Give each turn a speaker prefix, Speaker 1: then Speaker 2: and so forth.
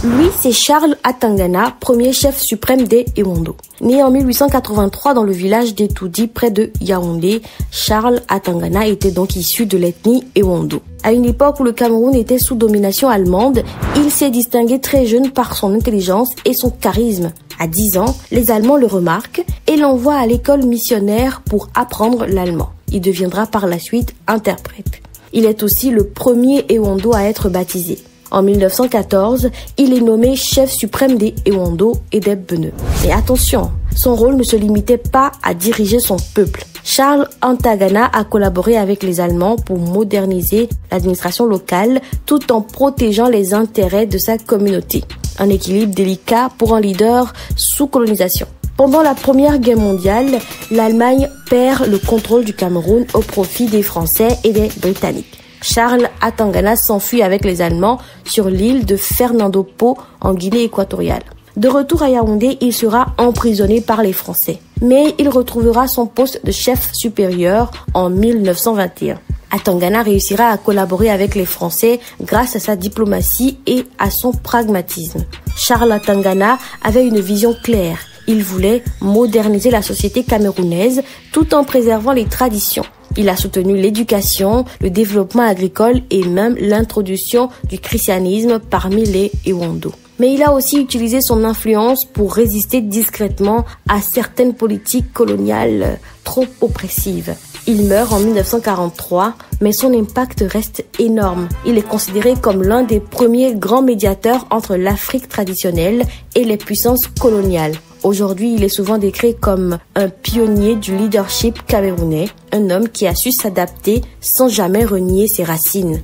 Speaker 1: Lui, c'est Charles Atangana, premier chef suprême des Ewondo. Né en 1883 dans le village d'Etoudi, près de Yaoundé, Charles Atangana était donc issu de l'ethnie Ewondo. À une époque où le Cameroun était sous domination allemande, il s'est distingué très jeune par son intelligence et son charisme. À 10 ans, les Allemands le remarquent et l'envoient à l'école missionnaire pour apprendre l'allemand. Il deviendra par la suite interprète. Il est aussi le premier Ewondo à être baptisé. En 1914, il est nommé chef suprême des Ewondo et des Beneux. Mais attention, son rôle ne se limitait pas à diriger son peuple. Charles Atangana a collaboré avec les Allemands pour moderniser l'administration locale tout en protégeant les intérêts de sa communauté. Un équilibre délicat pour un leader sous colonisation. Pendant la Première Guerre mondiale, l'Allemagne perd le contrôle du Cameroun au profit des Français et des Britanniques. Charles Atangana s'enfuit avec les Allemands sur l'île de Fernando Po en Guinée équatoriale. De retour à Yaoundé, il sera emprisonné par les Français. Mais il retrouvera son poste de chef supérieur en 1921. Atangana réussira à collaborer avec les Français grâce à sa diplomatie et à son pragmatisme. Charles Atangana avait une vision claire. Il voulait moderniser la société camerounaise tout en préservant les traditions. Il a soutenu l'éducation, le développement agricole et même l'introduction du christianisme parmi les Ewondo. Mais il a aussi utilisé son influence pour résister discrètement à certaines politiques coloniales trop oppressives. Il meurt en 1943, mais son impact reste énorme. Il est considéré comme l'un des premiers grands médiateurs entre l'Afrique traditionnelle et les puissances coloniales. Aujourd'hui, il est souvent décrit comme un pionnier du leadership camerounais, un homme qui a su s'adapter sans jamais renier ses racines.